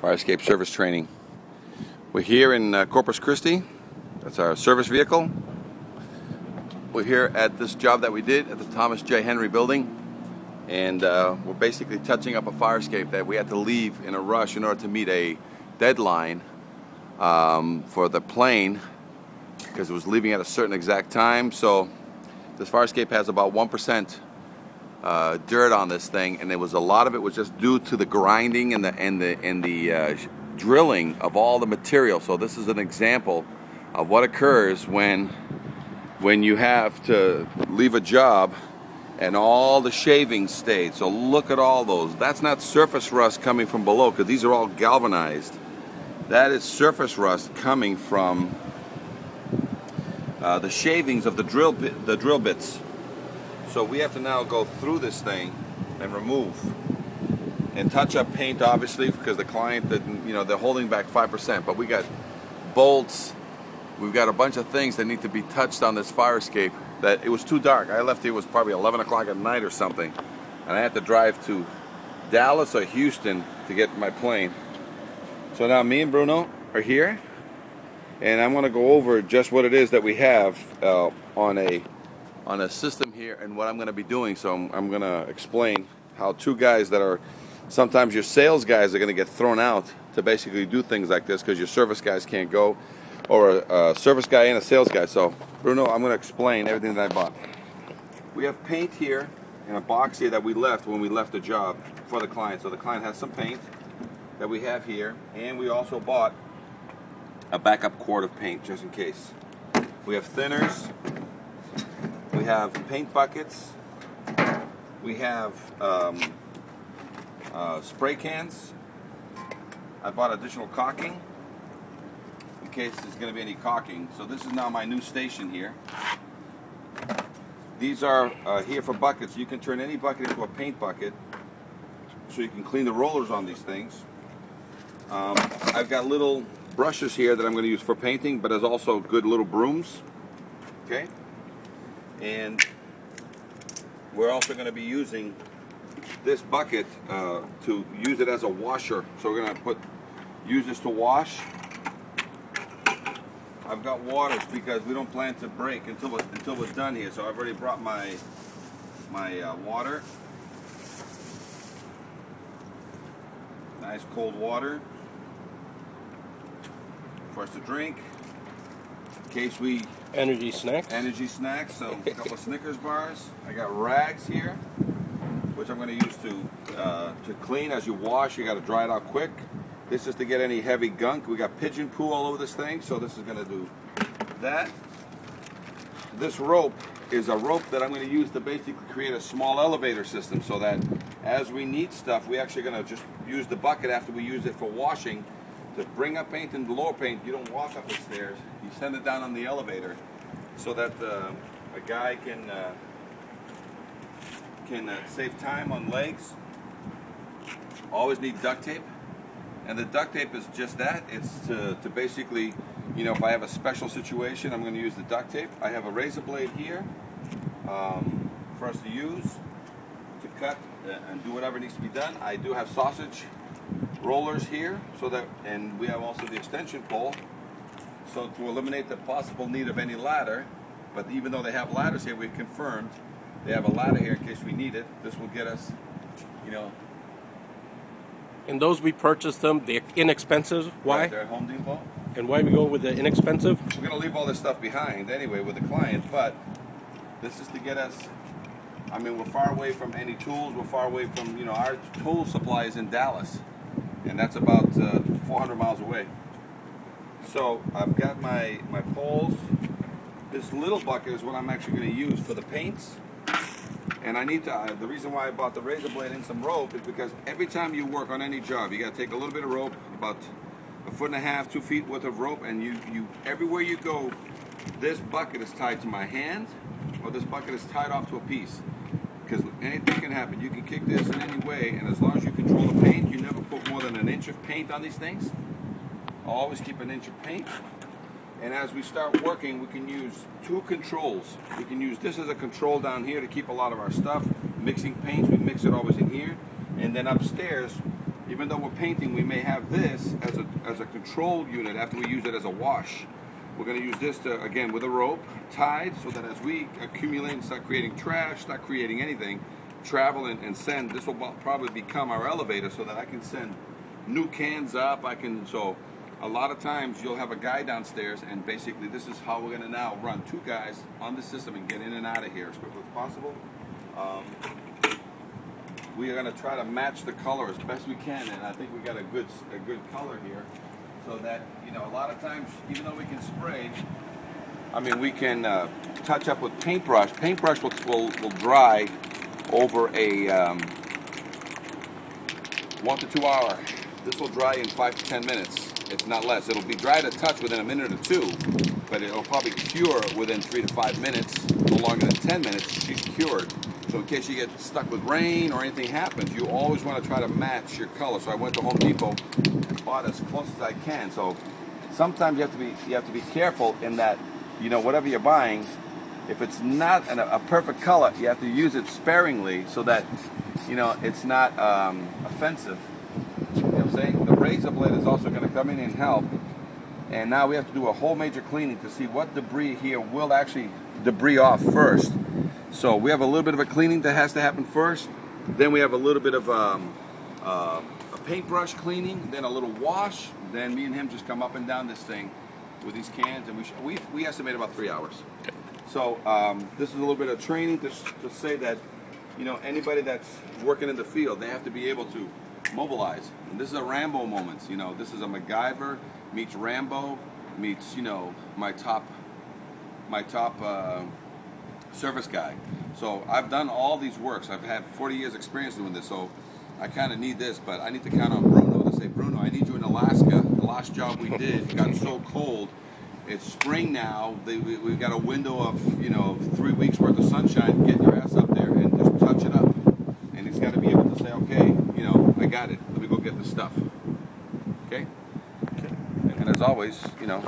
fire escape service training. We're here in Corpus Christi. That's our service vehicle. We're here at this job that we did at the Thomas J. Henry building, and we're basically touching up a fire escape that we had to leave in a rush in order to meet a deadline for the plane, because it was leaving at a certain exact time. So this fire escape has about 1% dirt on this thing, and a lot of it was just due to the grinding and the drilling of all the material. So this is an example of what occurs when you have to leave a job and all the shavings stayed. So look at all those. That's not surface rust coming from below, because these are all galvanized. That is surface rust coming from the shavings of the drill bits. So we have to now go through this thing and remove and touch up paint, obviously, because the client didn't, they're holding back 5%. But we got bolts, we've got a bunch of things that need to be touched on this fire escape. That it was too dark. I left here, it was probably 11 o'clock at night or something, and I had to drive to Dallas or Houston to get my plane. So now me and Bruno are here, and I'm going to go over just what it is that we have on a system here and what I'm going to be doing. So I'm going to explain how two guys that are sometimes your sales guys are going to get thrown out to basically do things like this because your service guys can't go, or a service guy and a sales guy. So Bruno, I'm going to explain everything that I bought. We have paint here in a box here that we left when we left the job for the client. So the client has some paint that we have here, and we also bought a backup quart of paint just in case. We have thinners, we have paint buckets, we have spray cans. I bought additional caulking in case there's going to be any caulking. So this is now my new station here. These are here for buckets. You can turn any bucket into a paint bucket, so you can clean the rollers on these things. I've got little brushes here that I'm going to use for painting, but there's also good little brooms. Okay, and we're also going to be using this bucket to use it as a washer. So we're going to use this to wash. I've got waters because we don't plan to break until we're done here. So I've already brought my water. Nice cold water for us to drink. In case we energy snacks. So a couple of Snickers bars. I got rags here, which I'm going to use to clean. As you wash, you got to dry it out quick. This is to get any heavy gunk. We got pigeon poo all over this thing, so this is going to do that. This rope is a rope that I'm going to use to basically create a small elevator system, so that as we need stuff, we're actually going to just use the bucket after we use it for washing to bring up paint and lower paint. You don't walk up the stairs, you send it down on the elevator, so that a guy can save time on legs. Always need duct tape. And the duct tape is just that. It's to basically, if I have a special situation, I'm going to use the duct tape. I have a razor blade here for us to use to cut and do whatever needs to be done. I do have sausage rollers here, and we have also the extension pole, so to eliminate the possible need of any ladder. But even though they have ladders here, we've confirmed they have a ladder here in case we need it. This will get us, And those we purchased them, the inexpensive. Why? Right, they're at Home Depot. And why we go with the inexpensive? We're going to leave all this stuff behind anyway with the client, but this is to get us, we're far away from any tools. We're far away from, our tool supply is in Dallas, and that's about 400 miles away. So I've got my poles. This little bucket is what I'm actually going to use for the paints. And I need to, the reason why I bought the razor blade and some rope is because every time you work on any job, you got to take a little bit of rope, about 1.5 feet, 2 feet worth of rope, and you everywhere you go, this bucket is tied to my hand, or this bucket is tied off to a piece. Because anything can happen. You can kick this in any way, and as long as you control the paint, you never put more than 1 inch of paint on these things. Always keep 1 inch of paint. And as we start working, we can use 2 controls. We can use this as a control down here to keep a lot of our stuff. Mixing paints, we mix it always in here. And then upstairs, even though we're painting, we may have this as a control unit after we use it as a wash. We're going to use this to, again, with a rope tied, so that as we accumulate and start creating trash, start creating anything, travel and send, this will probably become our elevator, so that I can send new cans up. So a lot of times you'll have a guy downstairs, and basically this is how we're going to now run 2 guys on the system and get in and out of here as quickly as possible. We are going to try to match the color as best we can, and I think we got a good color here, so that, you know, a lot of times, even though we can spray, I mean, we can touch up with paintbrush. Paintbrush will dry over a 1 to 2 hour. This will dry in 5 to 10 minutes, if not less. It'll be dry to touch within a minute or 2, but it'll probably cure within 3 to 5 minutes, no longer than 10 minutes. She's cured. So in case you get stuck with rain or anything happens, you always want to try to match your color. So I went to Home Depot and bought as close as I can. So sometimes you have to be careful in that, you know, whatever you're buying, if it's not a perfect color, you have to use it sparingly, so that, you know, it's not offensive. You know what I'm saying? The razor blade is also going to come in and help. And now we have to do a whole major cleaning to see what debris here will actually debris off first. So we have a little bit of a cleaning that has to happen first. Then we have a little bit of a paintbrush cleaning, then a little wash. Then me and him just come up and down this thing with these cans, and we estimate about 3 hours. Okay. So this is a little bit of training to say that, you know, anybody that's working in the field, they have to be able to mobilize. And this is a Rambo moment. You know, this is a MacGyver meets Rambo meets, you know, my top service guy. So I've done all these works. I've had 40 years experience doing this, so I kind of need this, but I need to count on Bruno to say, Bruno, I need you in Alaska. The last job we did got so cold. It's spring now. We've got a window of, you know, 3 weeks worth of sunshine. Get your ass up there and just touch it up. And he's got to be able to say, okay, you know, I got it. Let me go get the stuff. Okay? And as always, you know,